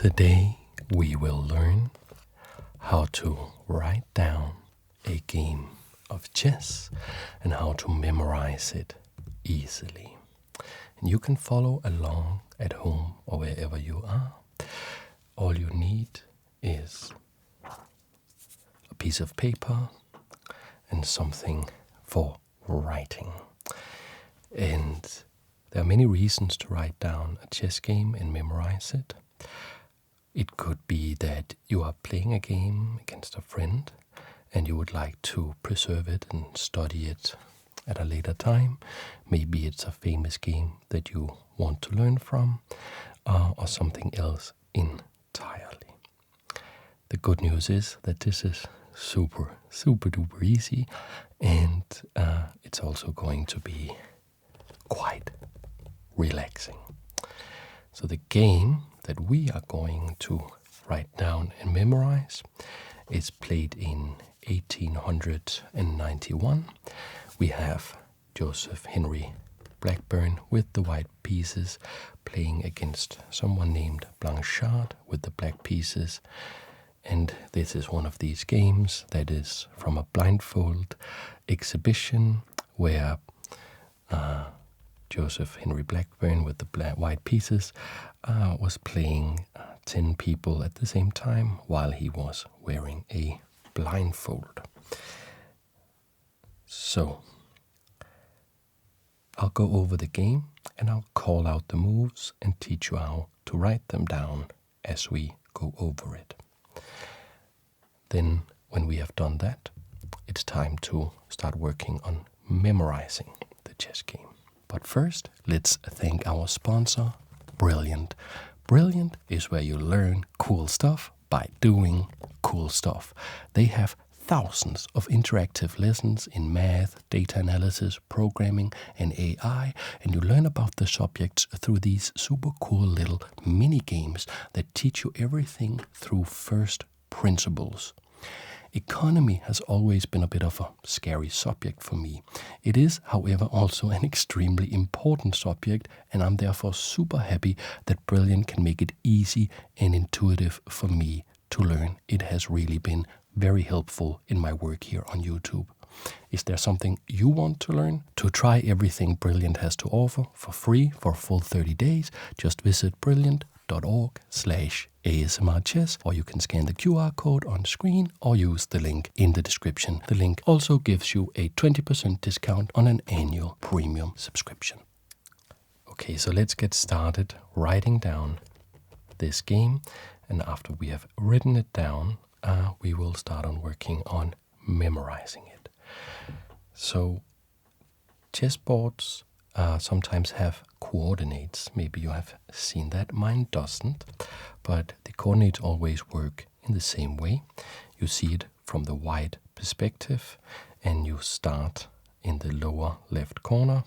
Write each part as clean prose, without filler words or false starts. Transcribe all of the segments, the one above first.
Today we will learn how to write down a game of chess and how to memorize it easily. And you can follow along at home or wherever you are. All you need is a piece of paper and something for writing. And there are many reasons to write down a chess game and memorize it. It could be that you are playing a game against a friend and you would like to preserve it and study it at a later time. Maybe it's a famous game that you want to learn from, or something else entirely. The good news is that this is super duper easy, and it's also going to be quite relaxing. So the game that we are going to write down and memorize is played in 1891. We have Joseph Henry Blackburne with the white pieces playing against someone named Blanchard with the black pieces. And this is one of these games that is from a blindfold exhibition where Joseph Henry Blackburne with the white pieces was playing 10 people at the same time while he was wearing a blindfold. So I'll go over the game and I'll call out the moves and teach you how to write them down as we go over it. Then when we have done that, it's time to start working on memorizing the chess game. But first, let's thank our sponsor, Brilliant. Brilliant is where you learn cool stuff by doing cool stuff. They have thousands of interactive lessons in math, data analysis, programming, and AI, and you learn about the subjects through these super cool little mini games that teach you everything through first principles. Economy has always been a bit of a scary subject for me. It is, however, also an extremely important subject, and I'm therefore super happy that Brilliant can make it easy and intuitive for me to learn. It has really been very helpful in my work here on YouTube. Is there something you want to learn? To try everything Brilliant has to offer for free for a full 30 days, just visit brilliant.org/ASMRchess, or you can scan the QR code on screen or use the link in the description. The link also gives you a 20% discount on an annual premium subscription. Okay, so let's get started writing down this game, and after we have written it down, we will start on working on memorizing it. So chessboards sometimes have coordinates. Maybe you have seen that. Mine doesn't, but the coordinates always work in the same way. You see it from the white perspective, and you start in the lower left corner,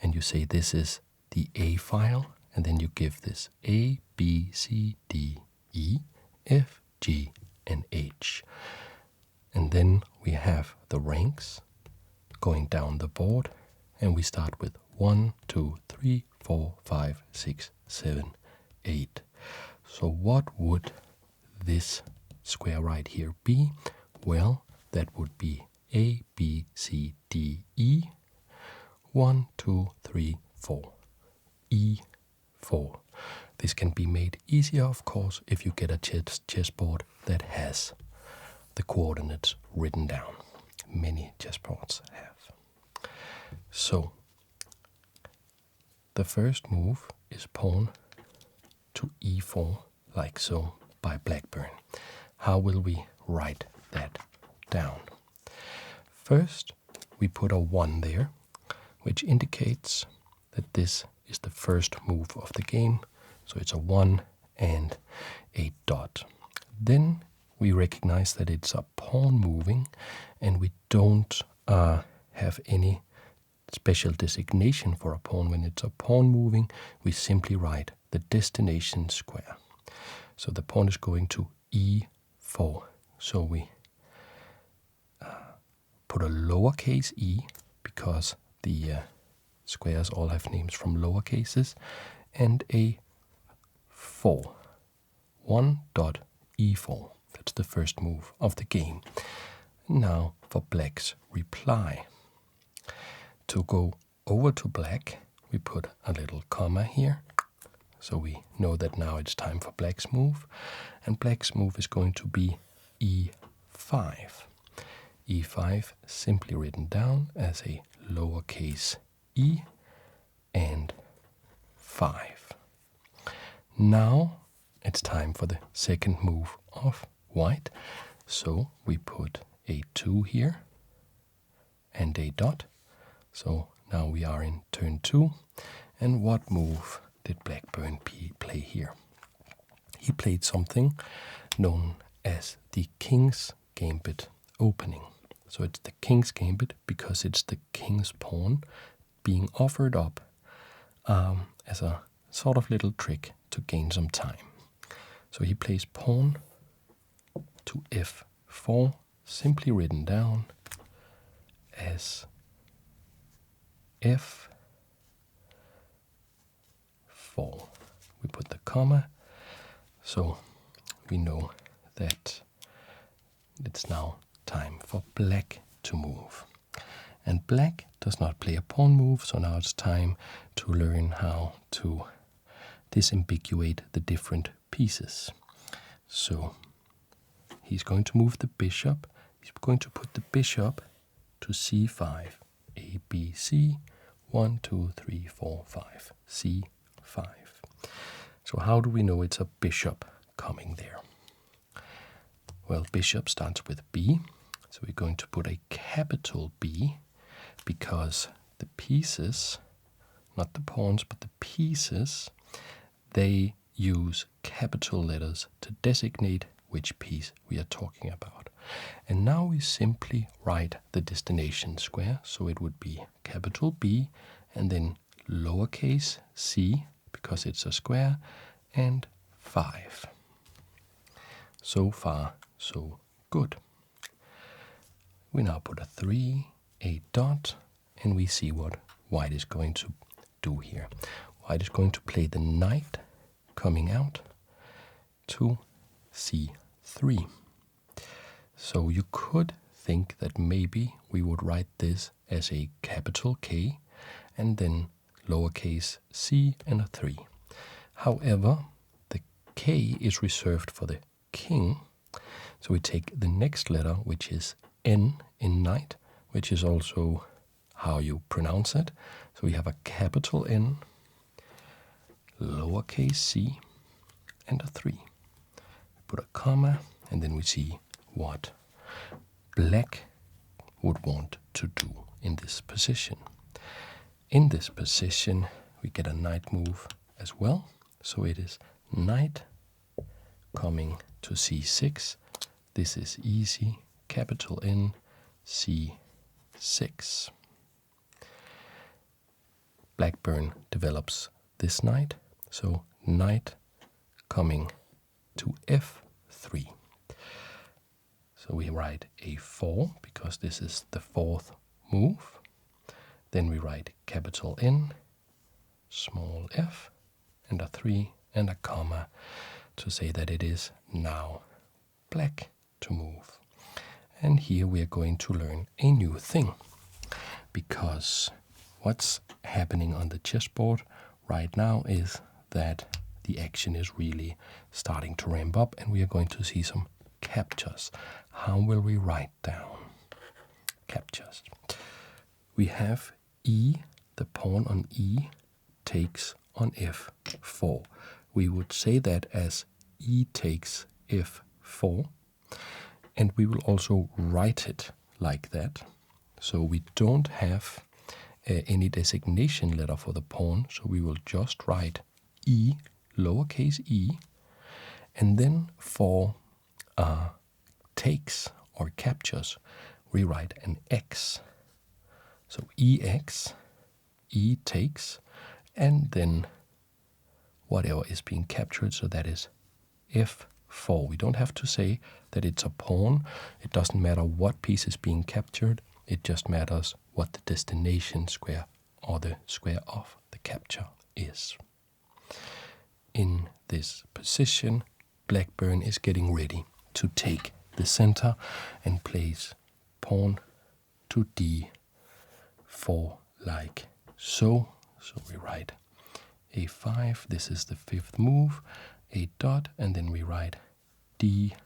and you say this is the A file, and then you give this A, B, C, D, E, F, G, and H. And then we have the ranks going down the board, and we start with 1, 2, 3, 4, 5, 6, 7, 8. So what would this square right here be? Well, that would be A, B, C, D, E. 1, 2, 3, 4. E4. This can be made easier, of course, if you get a chessboard that has the coordinates written down. Many chessboards have. So the first move is pawn to E4, like so, by Blackburne. How will we write that down? First, we put a 1 there, which indicates that this is the first move of the game. So it's a 1 and a dot. Then we recognize that it's a pawn moving, and we don't have any special designation for a pawn. When it's a pawn moving, we simply write the destination square. So the pawn is going to E4. So we put a lowercase e, because the squares all have names from lower cases, and a 4. 1.e4. That's the first move of the game. Now for black's reply. To go over to black, we put a little comma here. So we know that now it's time for black's move. And black's move is going to be e5. e5 simply written down as a lowercase e and 5. Now it's time for the second move of white. So we put a 2 here and a dot. So now we are in turn 2. And what move did Blackburne play here? He played something known as the King's Gambit opening. So it's the King's Gambit because it's the King's pawn being offered up as a sort of little trick to gain some time. So he plays pawn to f4, simply written down as f4. We put the comma, so we know that it's now time for black to move. And black does not play a pawn move, so now it's time to learn how to disambiguate the different pieces. So he's going to move the bishop. He's going to put the bishop to c5. A, B, C, 1, 2, 3, 4, 5, c5. So how do we know it's a bishop coming there? Well, bishop starts with B, so we're going to put a capital B because the pieces, not the pawns, but the pieces, they use capital letters to designate which piece we are talking about. And now we simply write the destination square, so it would be capital B and then lowercase c, because it's a square, and 5. So far, so good. We now put a 3, a dot, and we see what white is going to do here. White is going to play the knight coming out to c3. So you could think that maybe we would write this as a capital K and then lowercase c and a 3. However, the K is reserved for the king, so we take the next letter, which is N in knight, which is also how you pronounce it. So we have a capital N, lowercase c, and a 3. We put a comma, and then we see what black would want to do in this position. In this position, we get a knight move as well. So it is knight coming to c6. This is easy. Capital N, c6. Blackburne develops this knight. So knight coming to f3. So we write a4 because this is the fourth move. Then we write capital N, small f, and a 3 and a comma to say that it is now black to move. And here we are going to learn a new thing, because what's happening on the chessboard right now is that the action is really starting to ramp up, and we are going to see some captures. How will we write down captures? We have E, the pawn on E takes on f4. We would say that as E takes f4, and we will also write it like that. So we don't have any designation letter for the pawn, so we will just write E, lowercase e, and then for takes or captures, we write an X. So EX, E takes, and then whatever is being captured, so that is f4. We don't have to say that it's a pawn. It doesn't matter what piece is being captured. It just matters what the destination square or the square of the capture is. In this position, Blackburne is getting ready to take the center and place pawn to d4 like so. So we write a5, this is the fifth move, a dot, and then we write d4,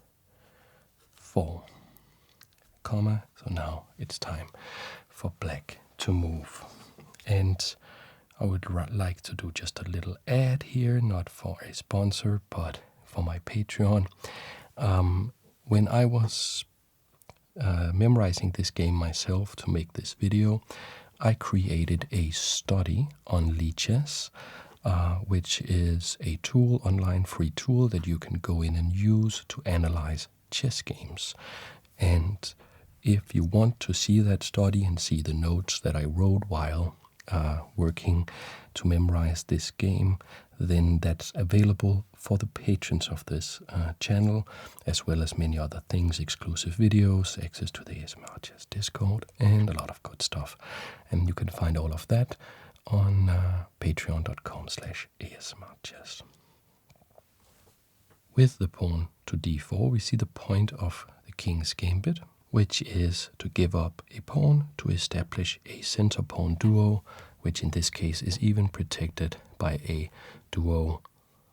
comma. So now it's time for black to move. And I would like to do just a little ad here, not for a sponsor, but for my Patreon. When I was memorizing this game myself to make this video, I created a study on Lichess, which is a tool, online free tool that you can go in and use to analyze chess games. And if you want to see that study and see the notes that I wrote while working to memorize this game, then that's available for the patrons of this channel, as well as many other things, exclusive videos, access to the ASMR Chess Discord, and a lot of good stuff. And you can find all of that on patreon.com/ASMRchess. With the pawn to d4, we see the point of the king's gambit, which is to give up a pawn to establish a center pawn duo, which in this case is even protected by a duo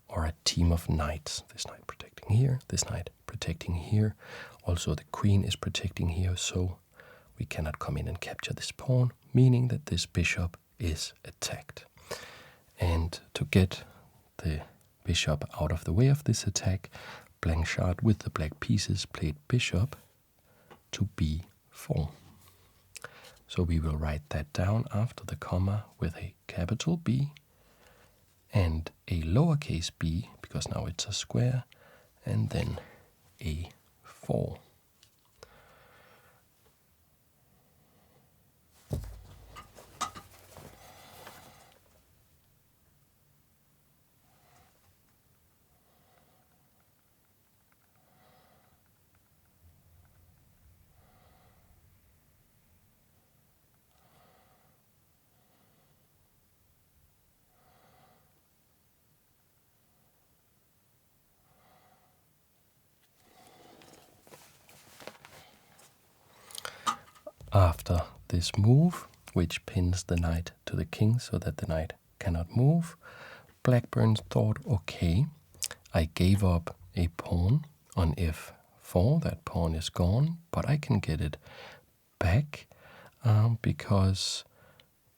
or a team of knights. This knight protecting here, this knight protecting here. Also the queen is protecting here, so we cannot come in and capture this pawn, meaning that this bishop is attacked. And to get the bishop out of the way of this attack, Blanchard with the black pieces played bishop to b4. So we will write that down after the comma with a capital B and a lowercase b, because now it's a square, and then a4. After this move, which pins the knight to the king so that the knight cannot move, Blackburne thought, okay, I gave up a pawn on f4, that pawn is gone, but I can get it back because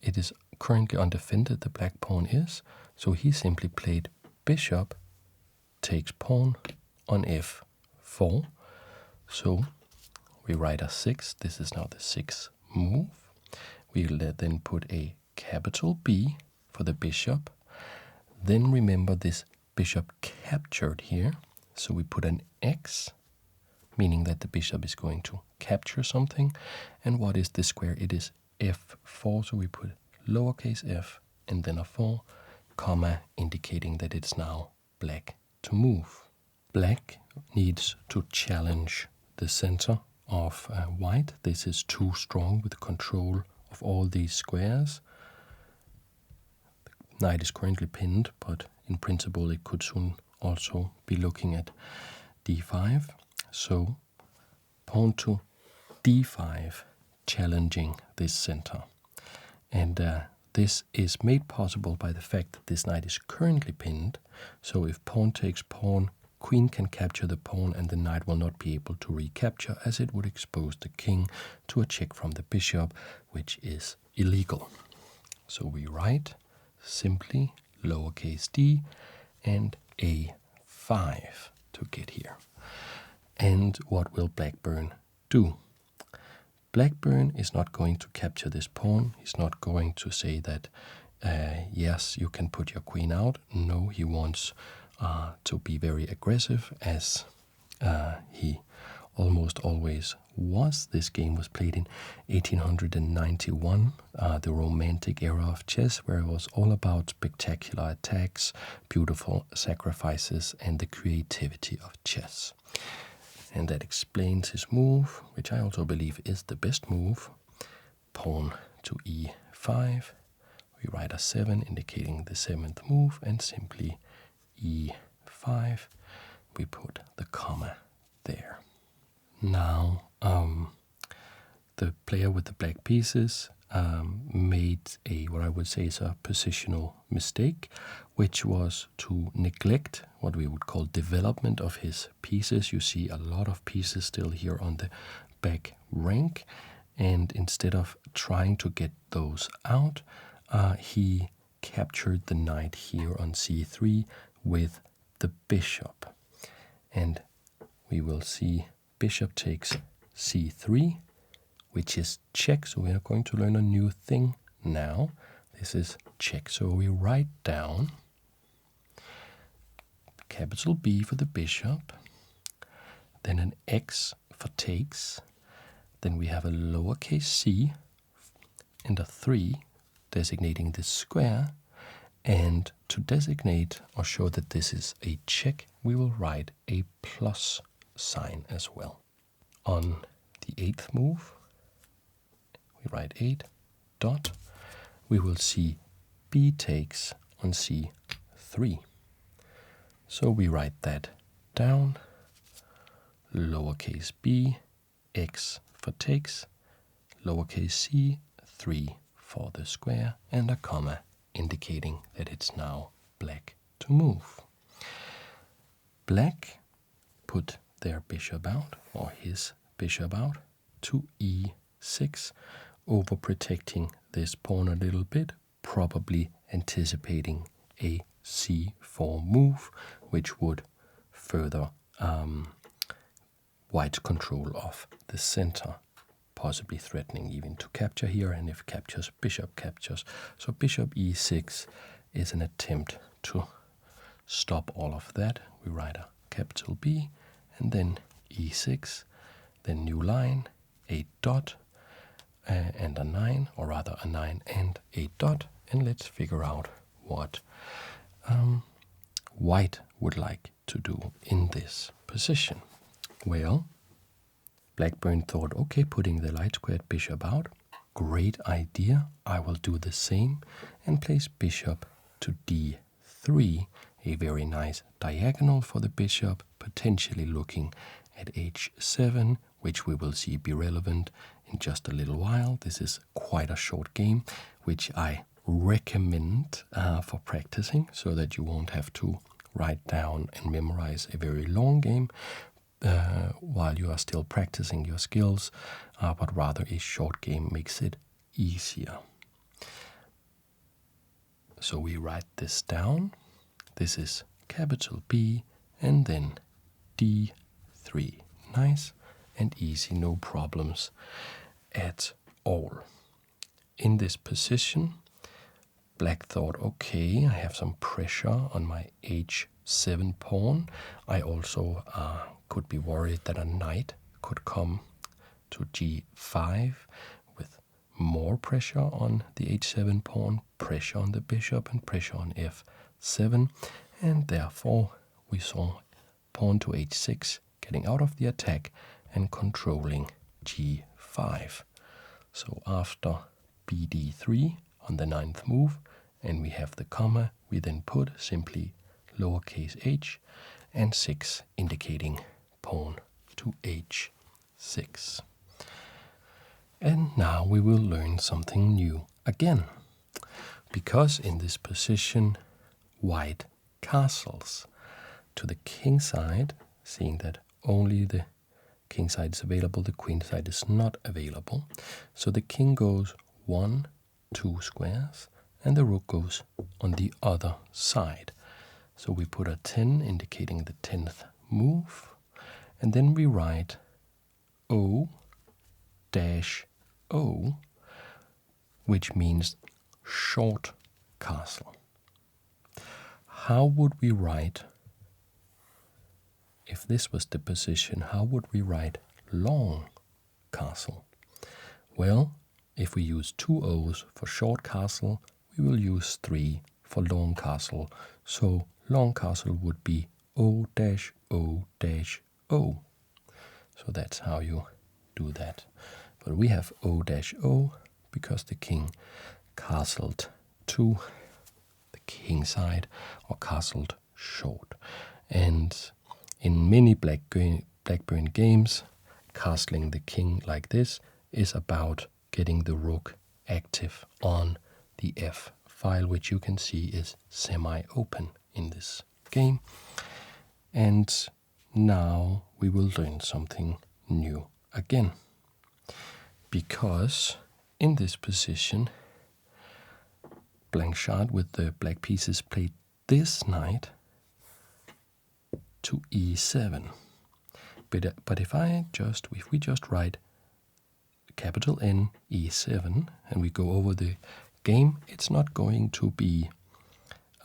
it is currently undefended, the black pawn is, so he simply played bishop takes pawn on f4, so we write a 6, this is now the 6th move. We'll then put a capital B for the bishop. Then remember this bishop captured here, so we put an X, meaning that the bishop is going to capture something. And what is this square? It is f4, so we put lowercase f and then a 4, comma, indicating that it's now black to move. Black needs to challenge the center of white. This is too strong with control of all these squares. The knight is currently pinned, but in principle it could soon also be looking at d5. So pawn to d5, challenging this center. And this is made possible by the fact that this knight is currently pinned. So if pawn takes pawn, queen can capture the pawn and the knight will not be able to recapture, as it would expose the king to a check from the bishop, which is illegal. So we write simply lowercase d and a5 to get here. And what will Blackburne do? Blackburne is not going to capture this pawn. He's not going to say that, yes, you can put your queen out. No, he wants to be very aggressive, as he almost always was. This game was played in 1891, the Romantic era of chess, where it was all about spectacular attacks, beautiful sacrifices, and the creativity of chess. And that explains his move, which I also believe is the best move. Pawn to e5. We write a 7, indicating the 7th move, and simply e5. we put the comma there. Now, the player with the black pieces made what I would say is a positional mistake, which was to neglect what we would call development of his pieces. You see a lot of pieces still here on the back rank, and instead of trying to get those out, he captured the knight here on c3 with the bishop. And we will see bishop takes c3, which is check. So we are going to learn a new thing now. This is check. So we write down capital B for the bishop, then an X for takes, then we have a lowercase c and a 3 designating this square, and to designate or show that this is a check, we will write a plus sign as well. On the 8th move, we write 8 dot, we will see B takes on c3. So we write that down, lowercase b, X for takes, lowercase c, 3 for the square, and a comma indicating that it's now black to move. Black put their bishop out, or his bishop out, to e6, overprotecting this pawn a little bit, probably anticipating a c4 move, which would further white's control of the center, possibly threatening even to capture here, and if captures, bishop captures. So bishop e6 is an attempt to stop all of that. We write a capital B, and then e6, then new line, 8 dot, and a 9, or rather a 9 and 8 dot, and let's figure out what white would like to do in this position. Well, Blackburne thought, okay, putting the light squared bishop out, great idea, I will do the same, and place bishop to d3, a very nice diagonal for the bishop, potentially looking at h7, which we will see be relevant in just a little while. This is quite a short game, which I recommend for practicing, so that you won't have to write down and memorize a very long game while you are still practicing your skills, but rather a short game makes it easier. So we write this down. This is capital B, and then d3. Nice and easy, no problems at all. In this position, Black thought, okay, I have some pressure on my h7 pawn. I also could be worried that a knight could come to g5 with more pressure on the h7 pawn, pressure on the bishop, and pressure on f7, and therefore we saw pawn to h6 getting out of the attack and controlling g5. So after bd3 on the 9th move, and we have the comma, we then put simply lowercase h and 6 indicating pawn to h6. And now we will learn something new again, because in this position white castles to the king side, seeing that only the king side is available, the queen side is not available. So the king goes 1, 2 squares, and the rook goes on the other side. So we put a 10 indicating the 10th move, and then we write O-O, which means short castle. How would we write, if this was the position, how would we write long castle? Well, if we use 2 O's for short castle, we will use 3 for long castle. So long castle would be O-O-O. So that's how you do that. But we have O-O because the king castled to the king side, or castled short. And in many Blackburne games, castling the king like this is about getting the rook active on the f file, which you can see is semi-open in this game. And now we will learn something new again, because in this position Blanchard with the black pieces played this knight to e7. But if we just write capital N e7 and we go over the game, it's not going to be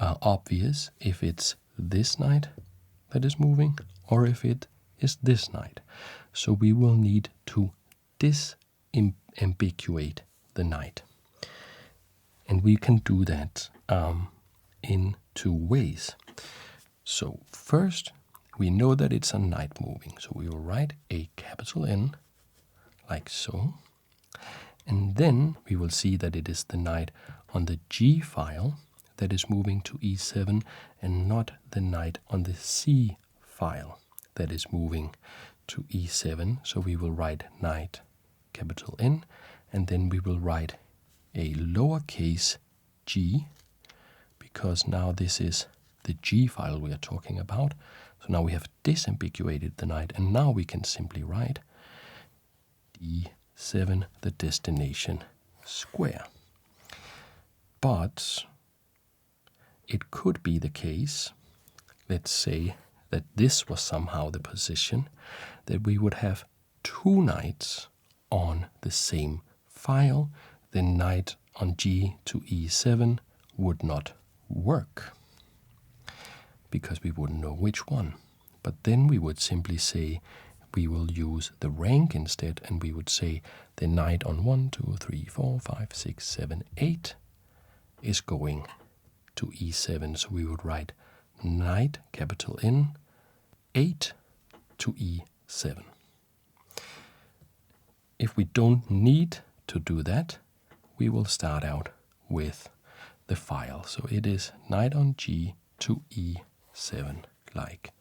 obvious if it's this knight that is moving or if it is this knight. So we will need to disambiguate the knight. And we can do that in two ways. So first, we know that it's a knight moving. So we will write a capital N like so. And then we will see that it is the knight on the G file that is moving to e7 and not the knight on the C file that is moving to e7. So we will write knight capital N, and then we will write a lowercase g, because now this is the G file we are talking about. So now we have disambiguated the knight, and now we can simply write d7, the destination square. But it could be the case, let's say that this was somehow the position, that we would have two knights on the same file. The knight on G to e7 would not work, because we wouldn't know which one. But then we would simply say we will use the rank instead, and we would say the knight on 1, 2, 3, 4, 5, 6, 7, 8 is going to e7. So we would write knight capital N 8 to e7. If we don't need to do that, we will start out with the file. So it is knight on G to e7 like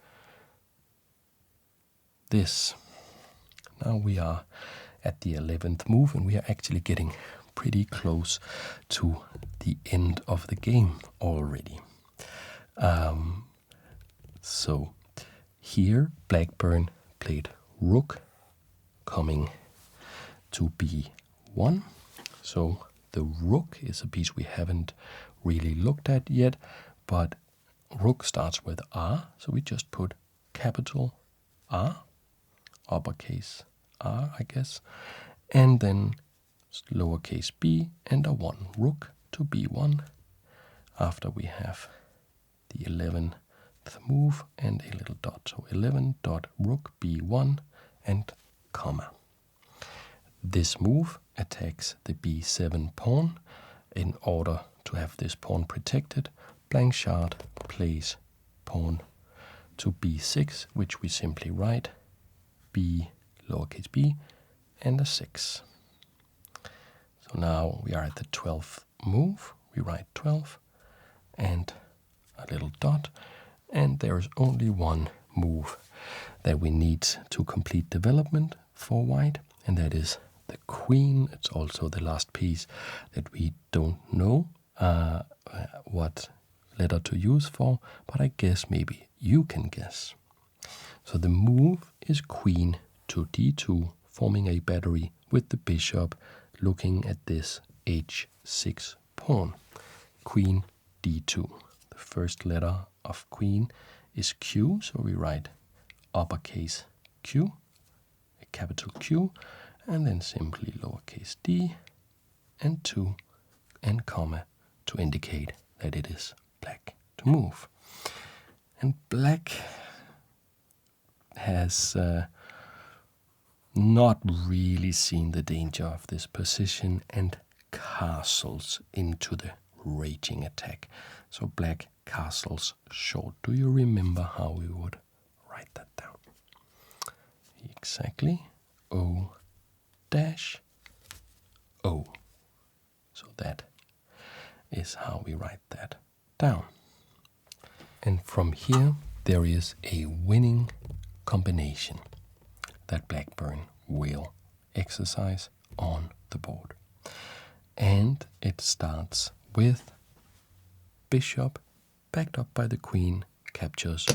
this. Now we are at the 11th move, and we are actually getting pretty close to the end of the game already. So here Blackburne played rook coming to b1. So the rook is a piece we haven't really looked at yet, but rook starts with R, so we just put capital R, uppercase R, I guess, and then lowercase b and a 1, rook to b1, after we have the 11th move and a little dot. So 11 dot rook b1 and comma. This move attacks the b7 pawn. In order to have this pawn protected, Blanchard plays pawn to b6, which we simply write b lowercase b and a 6. So now we are at the 12th move. We write 12 and a little dot, and there is only one move that we need to complete development for white, and that is the queen. It's also the last piece that we don't know what letter to use for, but I guess maybe you can guess. So the move is queen to d2, forming a battery with the bishop looking at this h6 pawn. Queen d2. The first letter of queen is Q, so we write uppercase Q, a capital Q, and then simply lowercase d and 2 and comma to indicate that it is black to move. And black has not really seen the danger of this position and castles into the raging attack. So black castles short. Do you remember how we would write that down? Exactly. O dash O. So that is how we write that down. And from here there is a winning combination that Blackburne will exercise on the board. And it starts with bishop backed up by the queen captures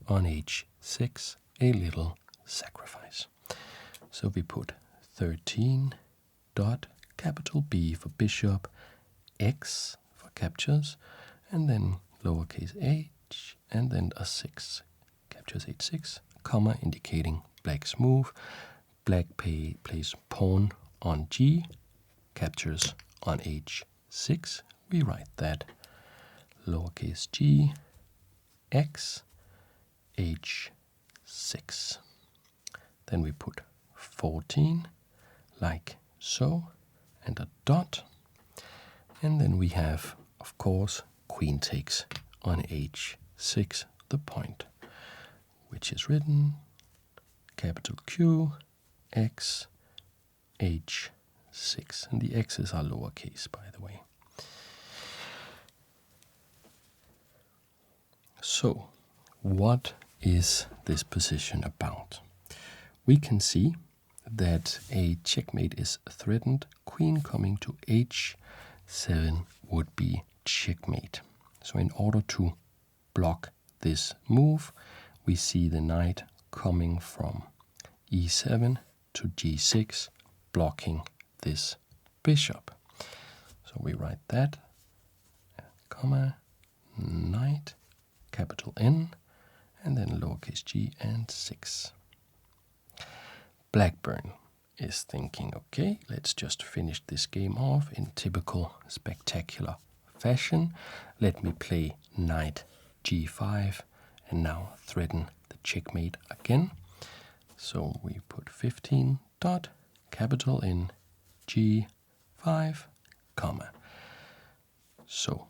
on h6, a little sacrifice. So we put 13 dot capital B for bishop, x for captures, and then lowercase h, and then a 6 captures h6, comma, indicating black's move. Black plays pawn on g, captures on h6. We write that lowercase g, x, h6. Then we put 14 like so, and a dot. And then we have, of course, queen takes on h6, the point, which is written capital Q, x, h6. And the x's are lowercase, by the way. So, what is this position about? We can see that a checkmate is threatened. Queen coming to h7 would be checkmate. So in order to block this move, we see the knight coming from e7 to g6, blocking this bishop. So we write that, comma, knight, capital N, and then lowercase g and 6. Blackburne is thinking, okay, let's just finish this game off in typical spectacular fashion. Let me play knight g5 and now threaten the checkmate again. So we put 15 dot capital N g5, comma. So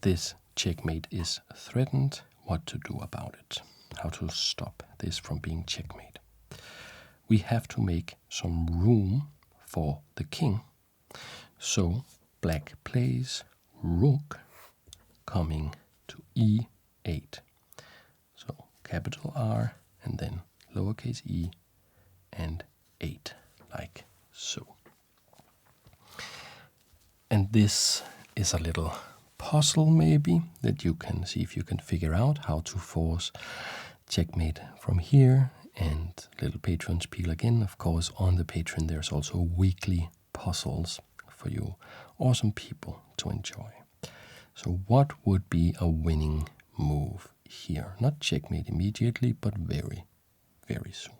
this checkmate is threatened. What to do about it? How to stop this from being checkmate? We have to make some room for the king. So black plays rook coming to e8. So capital R and then lowercase e and 8, like so. And this is a little puzzle maybe that you can see if you can figure out how to force checkmate from here. And little patron spiel again, of course, on the Patreon there's also weekly puzzles for you awesome people to enjoy. So what would be a winning move here? Not checkmate immediately, but very, very soon.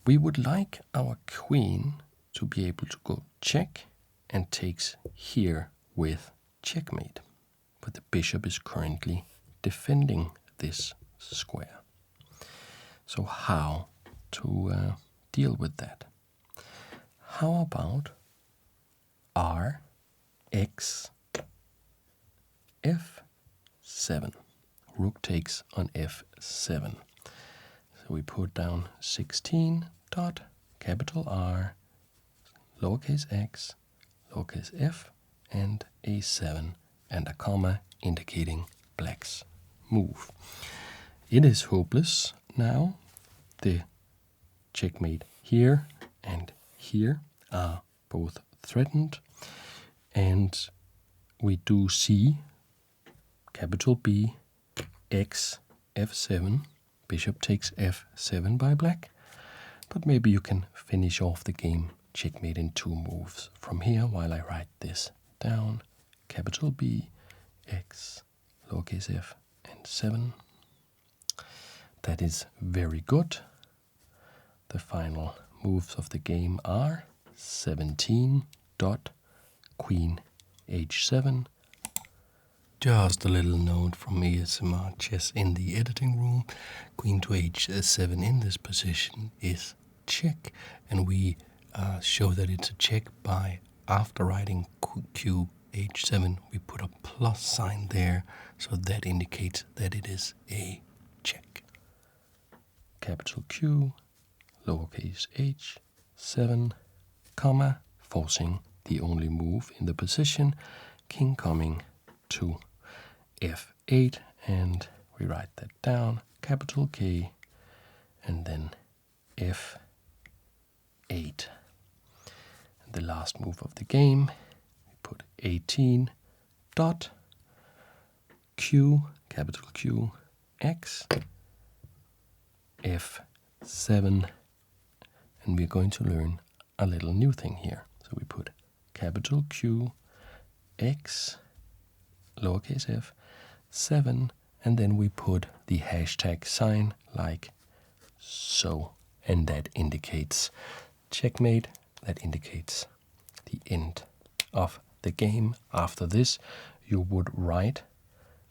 We would like our queen to be able to go check and takes here with checkmate. But the bishop is currently defending this square. So how to deal with that? How about R, X, F7? Rook takes on F7. So we put down 16 dot capital R, lowercase x, lowercase f, and a7, and a comma indicating black's move. It is hopeless now. The checkmate here and here are both threatened, and we do see capital B, X, F7, bishop takes F7 by black, but maybe you can finish off the game checkmate in 2 moves from here while I write this down. Capital B, X, lowercase f, and 7. That is very good. The final moves of the game are 17 dot queen h7. Just a little note from ASMR Chess in the editing room. Queen to h7 in this position is check, and we show that it's a check by, after writing q h7, we put a plus sign there, so that indicates that it is a check. Capital Q, lowercase h, 7, comma, forcing the only move in the position, king coming to f8, and we write that down, capital K, and then F8. And the last move of the game, we put 18 dot Q, capital Q, X, F7, and we're going to learn a little new thing here. So we put capital Q, X, lowercase f, 7, and then we put the hashtag sign like so, and that indicates checkmate, that indicates the end of the game. After this, you would write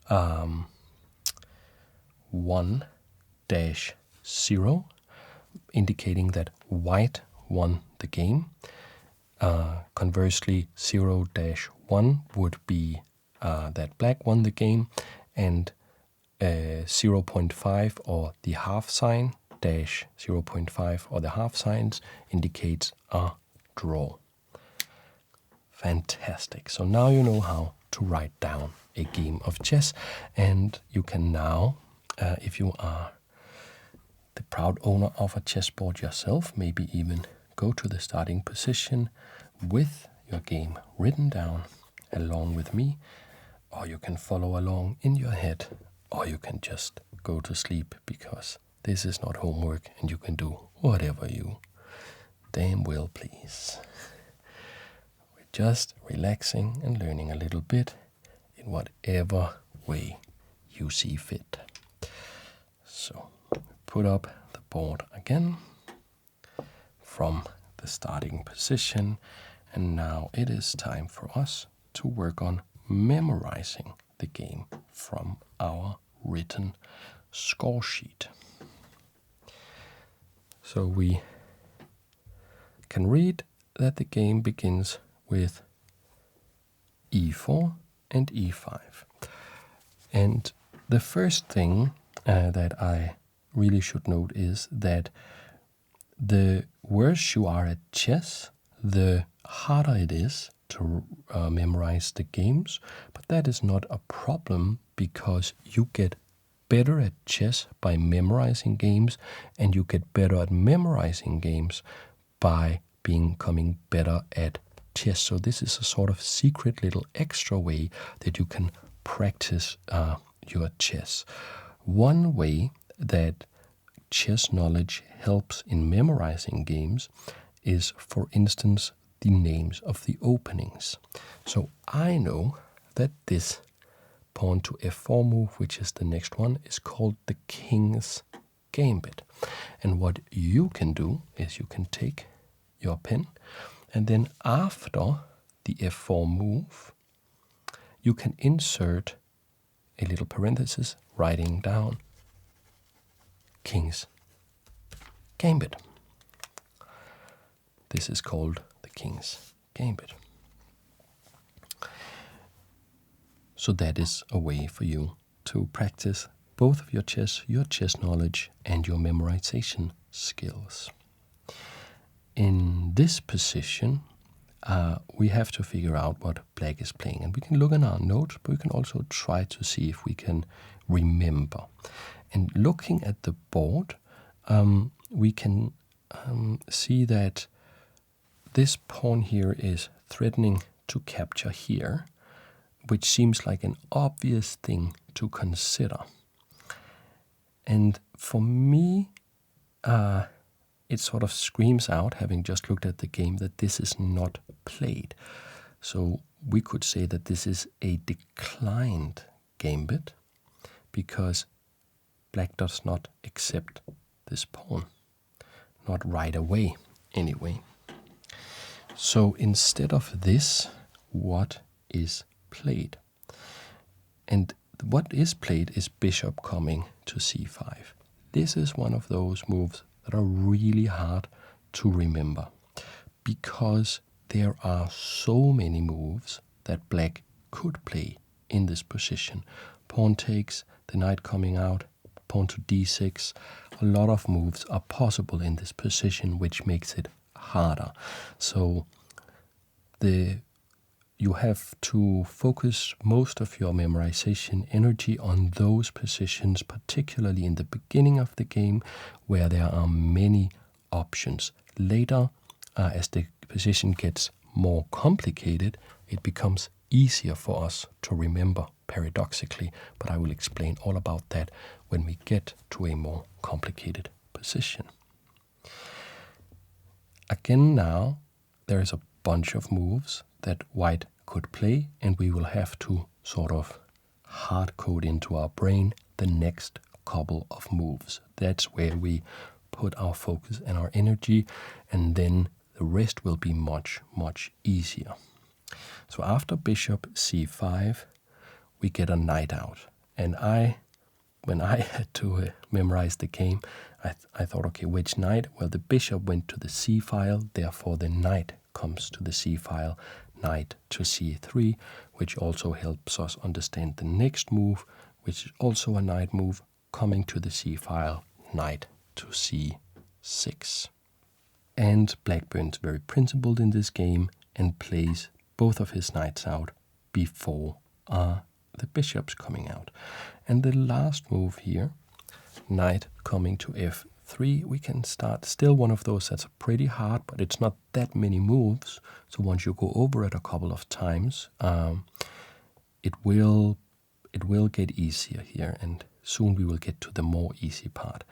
1-0, indicating that white won the game. Conversely, 0-1 would be that black won the game, and 0.5 or the half sign dash 0.5 or the half signs indicates a draw. Fantastic. So now you know how to write down a game of chess, and you can now, if you are the proud owner of a chessboard yourself, maybe even go to the starting position with your game written down along with me, or you can follow along in your head, or you can just go to sleep, because this is not homework and you can do whatever you damn well please. We're just relaxing and learning a little bit in whatever way you see fit. So put up the board again from the starting position, and now it is time for us to work on memorizing the game from our written score sheet. So we can read that the game begins with e4 and e5. And the first thing that I really should note is that the worse you are at chess, the harder it is to memorize the games. But that is not a problem, because you get better at chess by memorizing games, and you get better at memorizing games by becoming better at chess. So this is a sort of secret little extra way that you can practice your chess. One way that chess knowledge helps in memorizing games is, for instance, the names of the openings. So I know that this pawn to f4 move, which is the next one, is called the king's gambit. And what you can do is you can take your pen, and then after the f4 move, you can insert a little parenthesis writing down king's gambit. This is called the king's gambit. So that is a way for you to practice both of your chess knowledge, and your memorization skills. In this position, we have to figure out what black is playing. And we can look in our notes, but we can also try to see if we can remember. And looking at the board, we can see that this pawn here is threatening to capture here, which seems like an obvious thing to consider. And for me, it sort of screams out, having just looked at the game, that this is not played. So we could say that this is a declined gambit, because black does not accept this pawn. Not right away, anyway. So instead of this, what is played? And what is played is bishop coming to c5. This is one of those moves that are really hard to remember, because there are so many moves that black could play in this position. Pawn takes, the knight coming out, pawn to d6. A lot of moves are possible in this position, which makes it harder. So the you have to focus most of your memorization energy on those positions, particularly in the beginning of the game, where there are many options. Later, as the position gets more complicated, it becomes easier for us to remember, paradoxically, but I will explain all about that when we get to a more complicated position. Again now, there is a bunch of moves that white could play, and we will have to sort of hard code into our brain the next couple of moves. That's where we put our focus and our energy, and then the rest will be much, much easier. So after bishop c5, we get a knight out. And when I had to memorize the game, I thought, okay, which knight? Well, the bishop went to the c file, therefore the knight comes to the c file, knight to c3, which also helps us understand the next move, which is also a knight move, coming to the c file, knight to c6. And Blackburne's very principled in this game and plays both of his knights out before the bishop's coming out. And the last move here, knight coming to f3, we can start still one of those that's pretty hard, but it's not that many moves. So once you go over it a couple of times, it will get easier here, and soon we will get to the more easy part.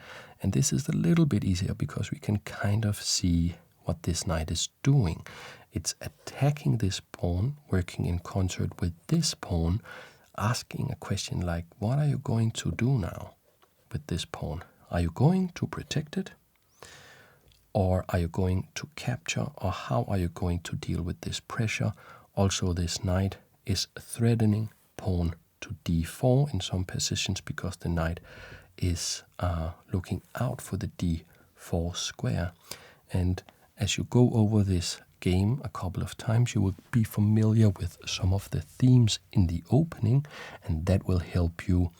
And this is a little bit easier because we can kind of see what this knight is doing. It's attacking this pawn, working in concert with this pawn, asking a question like, what are you going to do now with this pawn? Are you going to protect it? Or are you going to capture? Or how are you going to deal with this pressure? Also, this knight is threatening pawn to d4 in some positions because the knight is looking out for the d4 square. And as you go over this game a couple of times, you will be familiar with some of the themes in the opening, and that will help you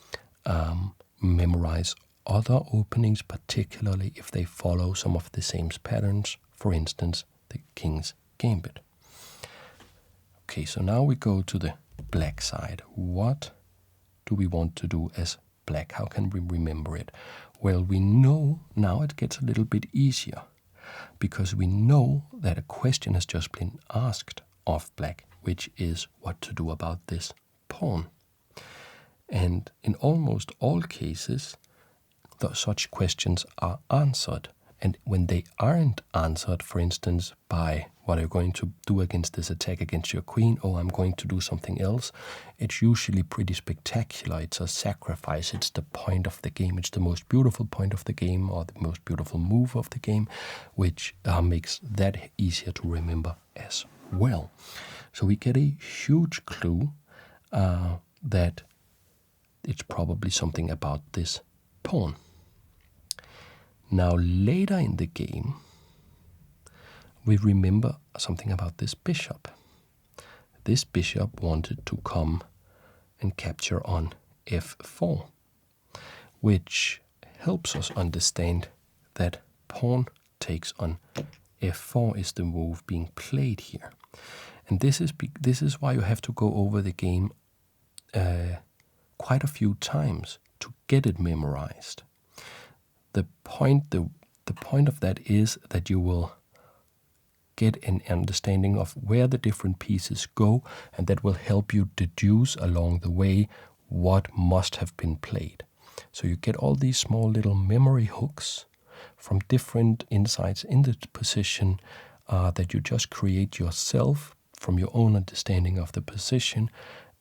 memorize other openings, particularly if they follow some of the same patterns, for instance, the King's Gambit. Okay, so now we go to the black side. What do we want to do as black? How can we remember it? Well, we know now it gets a little bit easier, because we know that a question has just been asked of black, which is what to do about this pawn. And in almost all cases, such questions are answered. And when they aren't answered, for instance, by what are you going to do against this attack against your queen, or I'm going to do something else, it's usually pretty spectacular. It's a sacrifice. It's the point of the game. It's the most beautiful point of the game, or the most beautiful move of the game, which makes that easier to remember as well. So we get a huge clue that it's probably something about this pawn. Now later in the game, we remember something about this bishop. This bishop wanted to come and capture on f4, which helps us understand that pawn takes on f4 is the move being played here. And this is why you have to go over the game quite a few times to get it memorized. The point of that is that you will get an understanding of where the different pieces go, and that will help you deduce along the way what must have been played. So you get all these small little memory hooks from different insights in the position that you just create yourself from your own understanding of the position,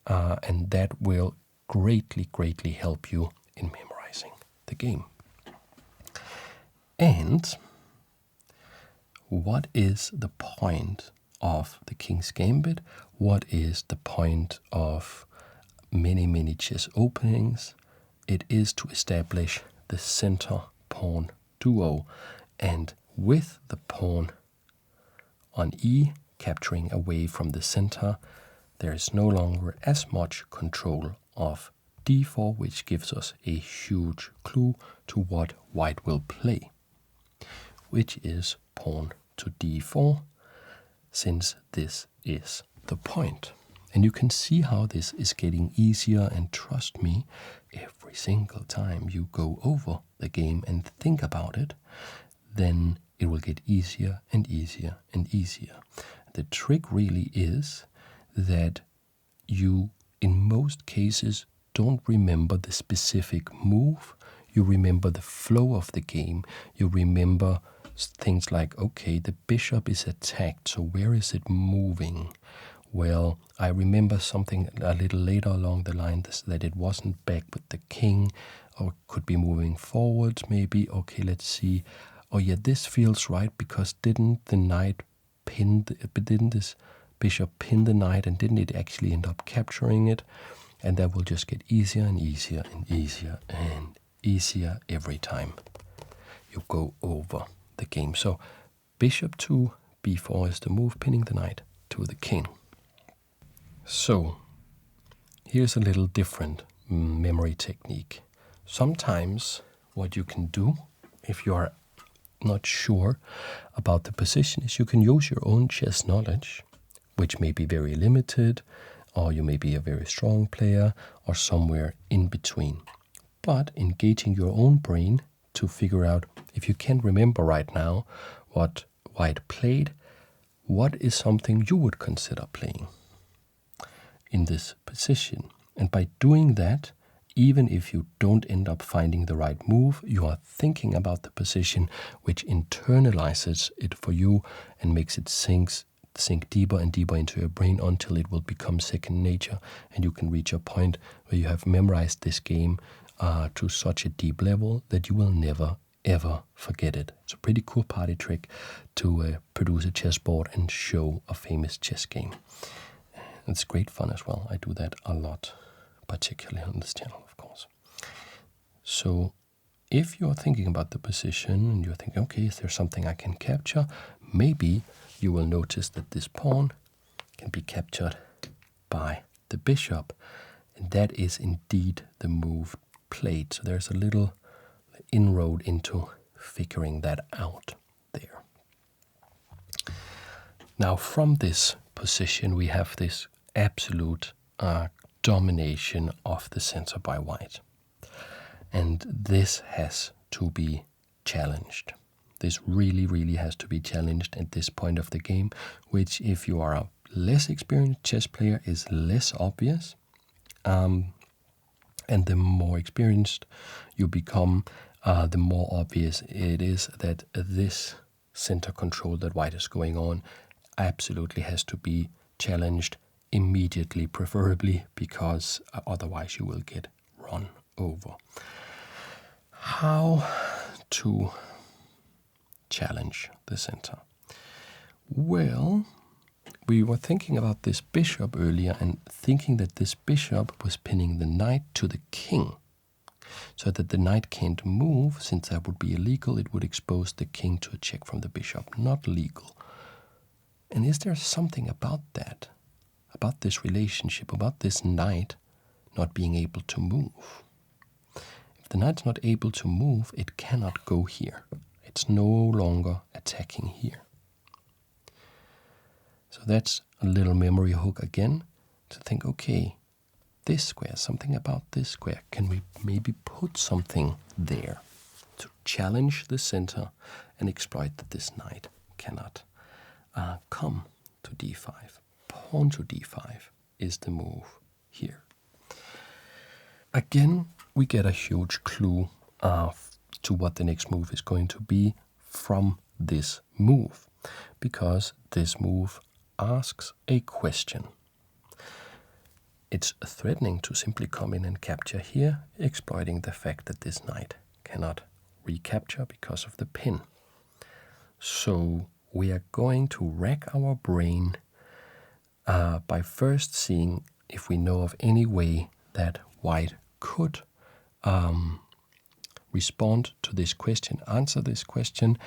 and that will greatly help you in memorizing the game. And what is the point of the King's Gambit? What is the point of many chess openings? It is to establish the center pawn duo, and with the pawn on e capturing away from the center, there is no longer as much control of d4, which gives us a huge clue to what white will play, which is pawn to d4, since this is the point. And you can see how this is getting easier, and trust me, every single time you go over the game and think about it, then it will get easier and easier and easier. The trick really is that you, in most cases, don't remember the specific move. You remember the flow of the game. You remember things like, okay, the bishop is attacked, so where is it moving? Well, I remember something a little later along the line that it wasn't back with the king, or could be moving forwards maybe. Okay, let's see. Oh yeah, this feels right, because didn't the knight didn't this bishop pin the knight, and didn't it actually end up capturing it? And that will just get easier and easier and easier and easier every time you go over the game. So bishop to b4 is the move, pinning the knight to the king. So here's a little different memory technique. Sometimes what you can do, if you are not sure about the position, is you can use your own chess knowledge, which may be very limited, or you may be a very strong player, or somewhere in between. But engaging your own brain to figure out, if you can't remember right now what white played, what is something you would consider playing in this position. And by doing that, even if you don't end up finding the right move, you are thinking about the position, which internalizes it for you and makes it sink deeper and deeper into your brain until it will become second nature, and you can reach a point where you have memorized this game to such a deep level that you will never ever forget it. It's a pretty cool party trick to produce a chessboard and show a famous chess game. It's great fun as well. I do that a lot, particularly on this channel, of course. So if you're thinking about the position and you're thinking, okay, is there something I can capture? Maybe you will notice that this pawn can be captured by the bishop. And that is indeed the move played. So there's a little inroad into figuring that out there. Now from this position, we have this absolute domination of the center by white. And this has to be challenged. This really, really has to be challenged at this point of the game, which, if you are a less experienced chess player, is less obvious. And the more experienced you become, the more obvious it is that this center control that white is going on absolutely has to be challenged immediately, preferably, because otherwise you will get run over. How to challenge the center? Well, we were thinking about this bishop earlier and thinking that this bishop was pinning the knight to the king, so that the knight can't move. Since that would be illegal, it would expose the king to a check from the bishop. Not legal. And is there something about that, about this relationship, about this knight not being able to move? If the knight's not able to move, it cannot go here. It's no longer attacking here. So that's a little memory hook again, to think, okay, this square, something about this square, can we maybe put something there to challenge the center and exploit that this knight cannot come to d5. Pawn to d5 is the move here. Again, we get a huge clue to what the next move is going to be from this move, because this move asks a question. It's threatening to simply come in and capture here, exploiting the fact that this knight cannot recapture because of the pin. So we are going to rack our brain by first seeing if we know of any way that white could respond to this question, answer this question,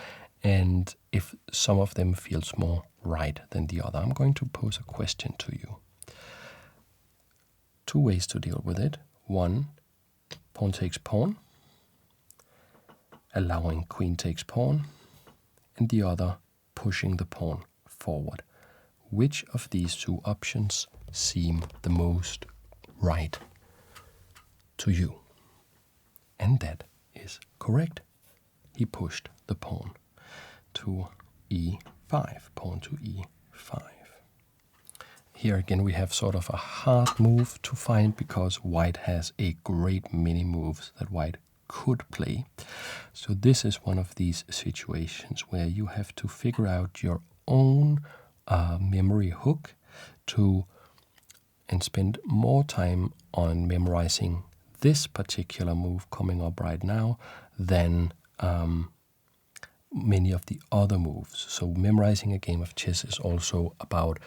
and if some of them feels more right than the other. I'm going to pose a question to you. Two ways to deal with it. One, pawn takes pawn, allowing queen takes pawn, and the other, pushing the pawn forward. which of these two options seem the most right to you. And that is correct. He pushed the pawn to e5, pawn to e5. Here again we have sort of a hard move to find because white has a great many moves that white could play. So this is one of these situations where you have to figure out your own memory hook and spend more time on memorizing this particular move coming up right now than many of the other moves. So memorizing a game of chess is also about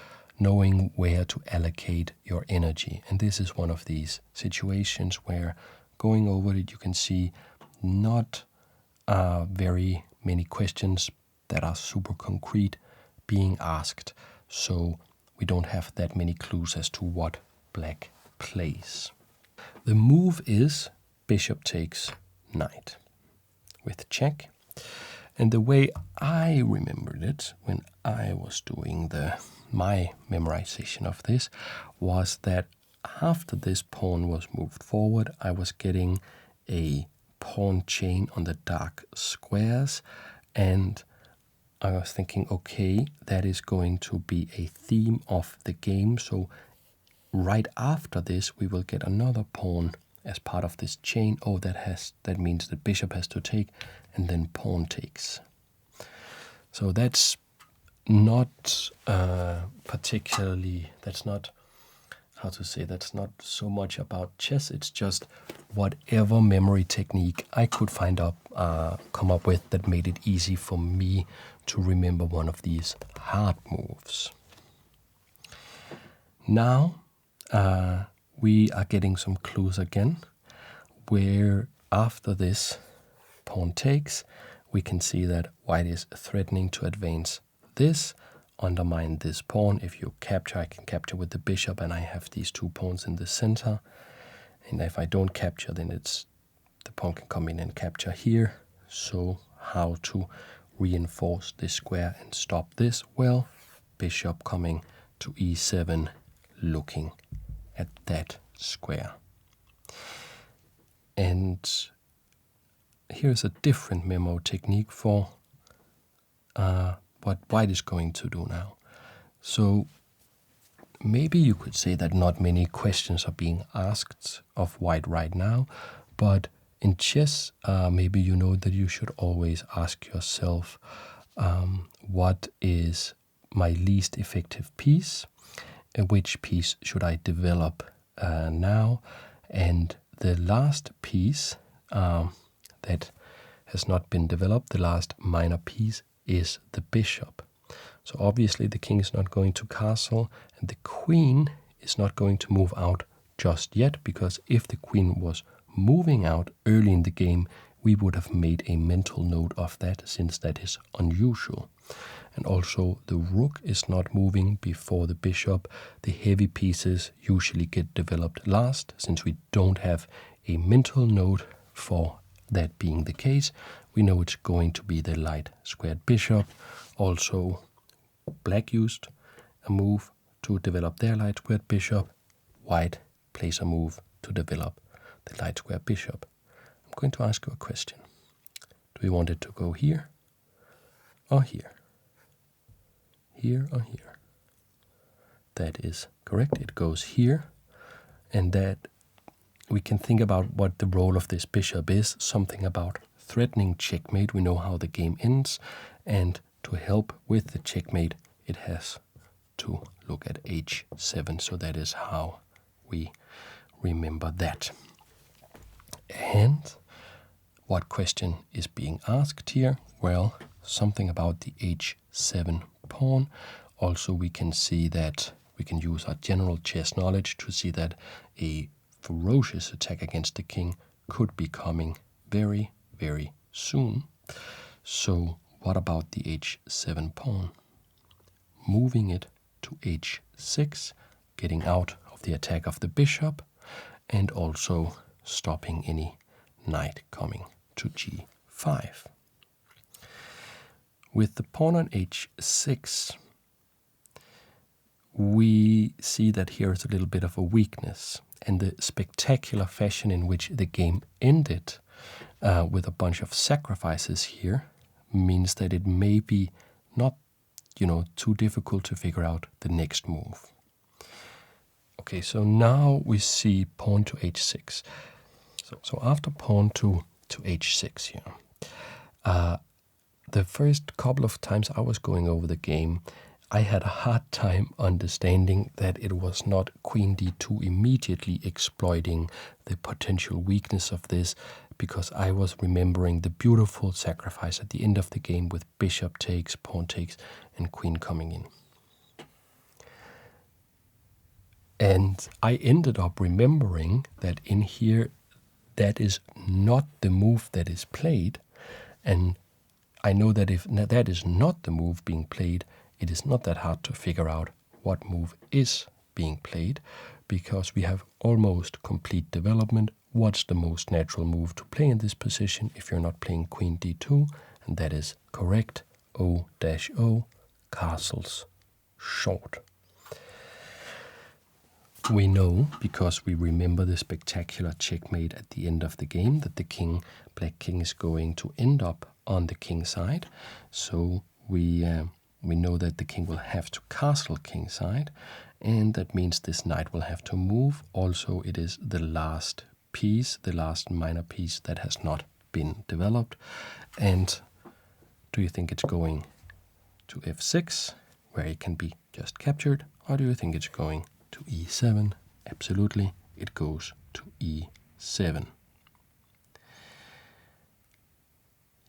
knowing where to allocate your energy. And this is one of these situations where going over it, you can see not very many questions that are super concrete being asked. So we don't have that many clues as to what black plays. The move is bishop takes knight with check. And the way I remembered it when I was doing my memorization of this was that after this pawn was moved forward, I was getting a pawn chain on the dark squares, and I was thinking, okay, that is going to be a theme of the game. So right after this, we will get another pawn as part of this chain. Oh, that means the bishop has to take, and then pawn takes. So that's not particularly, that's not so much about chess. It's just whatever memory technique I could come up with that made it easy for me to remember one of these hard moves. Now we are getting some clues again, where after this pawn takes, we can see that white is threatening to advance this, undermine this pawn. If you capture, I can capture with the bishop, and I have these two pawns in the center. And if I don't capture, then the pawn can come in and capture here. So how to reinforce this square and stop this? Well, bishop coming to e7, looking at that square. And here's a different memo technique for what white is going to do now. So maybe you could say that not many questions are being asked of white right now, but in chess, maybe you know that you should always ask yourself, what is my least effective piece, and which piece should I develop now? And the last piece that has not been developed, the last minor piece, is the bishop. So obviously the king is not going to castle, and the queen is not going to move out just yet, because if the queen was moving out early in the game, we would have made a mental note of that, since that is unusual. And also the rook is not moving before the bishop. The heavy pieces usually get developed last, since we don't have a mental note for that being the case. We know it's going to be the light squared bishop. Also, black used a move to develop their light squared bishop. White plays a move to develop the light squared bishop. I'm going to ask you a question. Do we want it to go here or here? Here or here? That is correct. It goes here, and that we can think about what the role of this bishop is, something about threatening checkmate. We know how the game ends, and to help with the checkmate, it has to look at h7. So that is how we remember that. And what question is being asked here? Well, something about the h7 pawn. Also, we can see that we can use our general chess knowledge to see that a ferocious attack against the king could be coming very, very soon. So what about the h7 pawn? Moving it to h6, getting out of the attack of the bishop, and also stopping any knight coming to g5. With the pawn on h6, we see that here is a little bit of a weakness. And the spectacular fashion in which the game ended with a bunch of sacrifices here means that it may be not, too difficult to figure out the next move. Okay, so now we see pawn to h6. So after pawn to h6 here, the first couple of times I was going over the game, I had a hard time understanding that it was not queen d2 immediately exploiting the potential weakness of this, because I was remembering the beautiful sacrifice at the end of the game with bishop takes, pawn takes, and queen coming in. And I ended up remembering that in here, that is not the move that is played. And I know that if that is not the move being played, it is not that hard to figure out what move is being played, because we have almost complete development. What's the most natural move to play in this position if you're not playing queen d2? And that is correct, O-O, castles short. We know, because we remember the spectacular checkmate at the end of the game, that the king, black king, is going to end up on the king side. So we know that the king will have to castle king side, and that means this knight will have to move. Also, it is the last piece, the last minor piece that has not been developed. And do you think it's going to f6, where it can be just captured, or do you think it's going to e7? Absolutely, it goes to e7.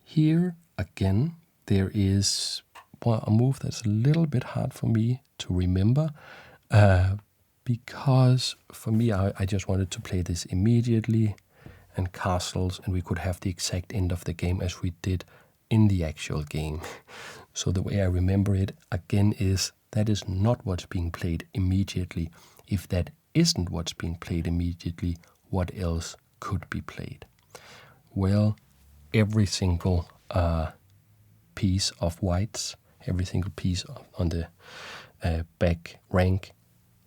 Here again, there is a move that's a little bit hard for me to remember, because for me, I just wanted to play this immediately and castles, and we could have the exact end of the game as we did in the actual game. So the way I remember it again is that is not what's being played immediately. If that isn't what's being played immediately, what else could be played? Well, every single piece of whites, every single piece on the back rank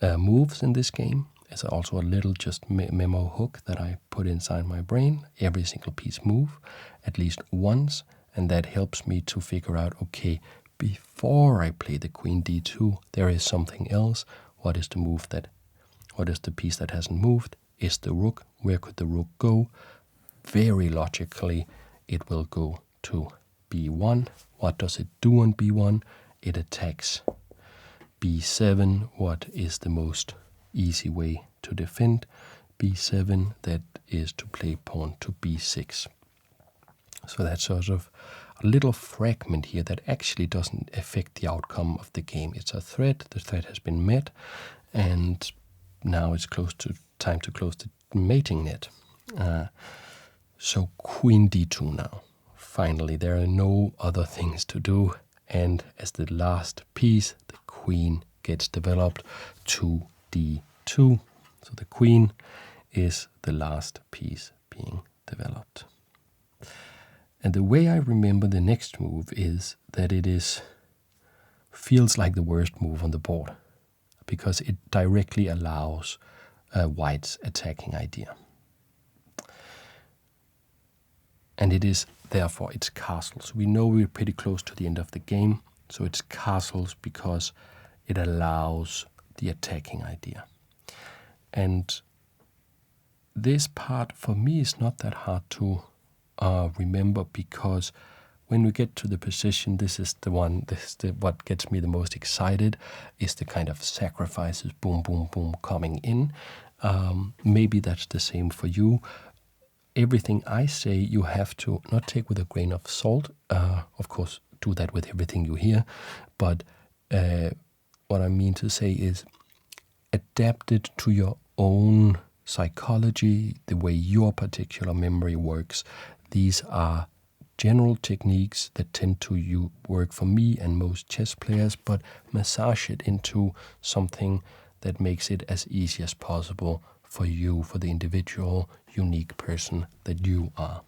moves in this game. It's also a little just memo hook that I put inside my brain. Every single piece move at least once, and that helps me to figure out, okay, before I play the queen d2, there is something else. What is the piece that hasn't moved? Is the rook. Where could the rook go? Very logically, it will go to b1. What does it do on b1? It attacks b7. What is the most easy way to defend b7? That is to play pawn to b6. So that's sort of a little fragment here that actually doesn't affect the outcome of the game. It's a threat. The threat has been met, and now it's time to close the mating net. So queen d2 now. Finally, there are no other things to do, and as the last piece, the queen gets developed to d2. So the queen is the last piece being developed. And the way I remember the next move is that feels like the worst move on the board, because it directly allows white's attacking idea. And it is, therefore, it's castles. We know we're pretty close to the end of the game, so it's castles because it allows the attacking idea. And this part, for me, is not that hard to remember, because when we get to the position, what gets me the most excited is the kind of sacrifices, boom, boom, boom, coming in. Maybe that's the same for you. Everything I say, you have to not take with a grain of salt. Of course, do that with everything you hear. But what I mean to say is adapt it to your own psychology, the way your particular memory works. These are general techniques that tend to work for me and most chess players, but massage it into something that makes it as easy as possible for you, for the individual, unique person that you are.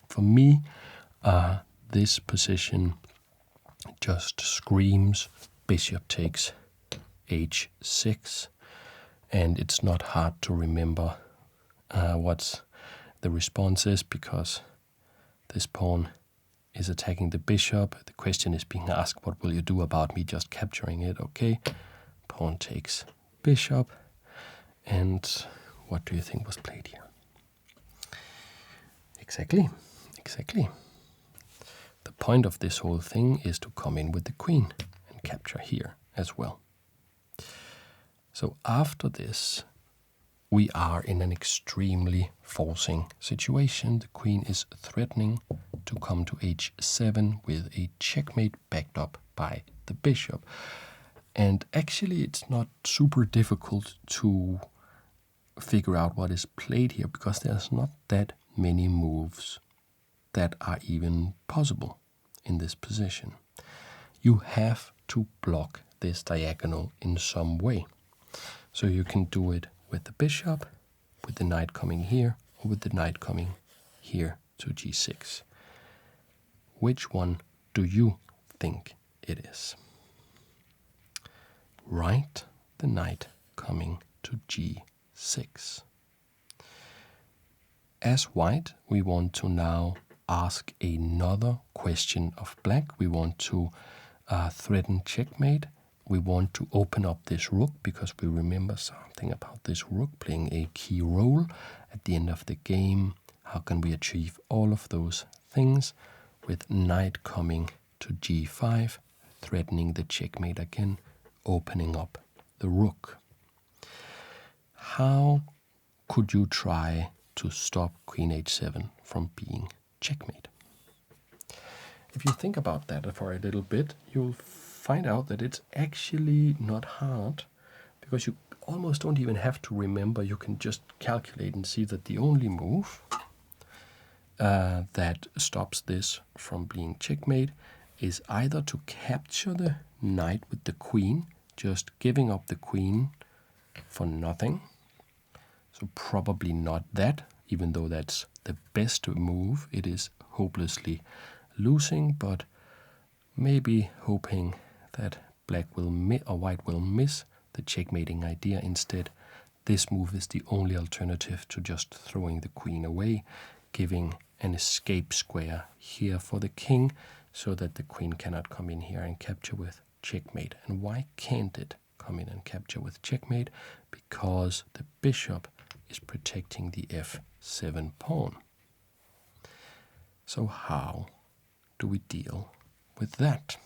For me, this position just screams bishop takes h6, and it's not hard to remember what the response is, because this pawn is attacking the bishop. The question is being asked, what will you do about me just capturing it? Okay, pawn takes bishop, and what do you think was played here? Exactly. The point of this whole thing is to come in with the queen and capture here as well. So after this, we are in an extremely forcing situation. The queen is threatening to come to h7 with a checkmate backed up by the bishop. And actually it's not super difficult to figure out what is played here, because there's not that many moves that are even possible in this position. You have to block this diagonal in some way. So you can do it with the bishop, with the knight coming here, or with the knight coming here to g6. Which one do you think it is? Right, the knight coming to g6. As white, we want to now ask another question of black. We want to threaten checkmate. We want to open up this rook, because we remember something about this rook playing a key role at the end of the game. How can we achieve all of those things? With knight coming to g5, threatening the checkmate again, opening up the rook. How could you try to stop queen h7 from being checkmate? If you think about that for a little bit, you'll find out that it's actually not hard, because you almost don't even have to remember. You can just calculate and see that the only move that stops this from being checkmate is either to capture the knight with the queen, just giving up the queen for nothing. So probably not that, even though that's the best move. It is hopelessly losing, but maybe hoping that black will or white will miss the checkmating idea. Instead, this move is the only alternative to just throwing the queen away, giving an escape square here for the king, so that the queen cannot come in here and capture with checkmate. And why can't it come in and capture with checkmate? Because the bishop is protecting the f7 pawn. So how do we deal with that?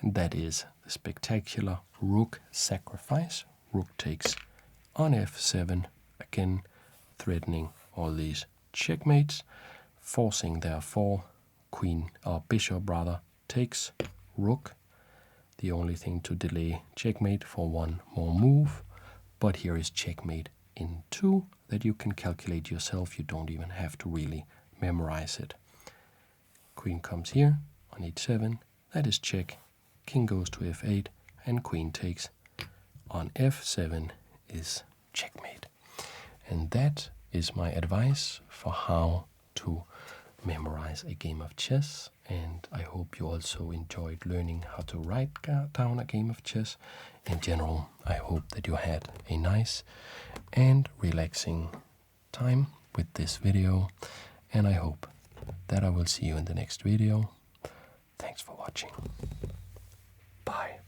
And that is the spectacular rook sacrifice. Rook takes on f7, again threatening all these checkmates, forcing therefore queen, or bishop rather, takes rook. The only thing to delay checkmate for one more move, but here is checkmate in 2 that you can calculate yourself. You don't even have to really memorize it. Queen comes here on h7, that is check. King goes to f8, and queen takes on f7 is checkmate. And that is my advice for how to memorize a game of chess. And I hope you also enjoyed learning how to write down a game of chess. In general, I hope that you had a nice and relaxing time with this video, and I hope that I will see you in the next video. Thanks for watching. Bye.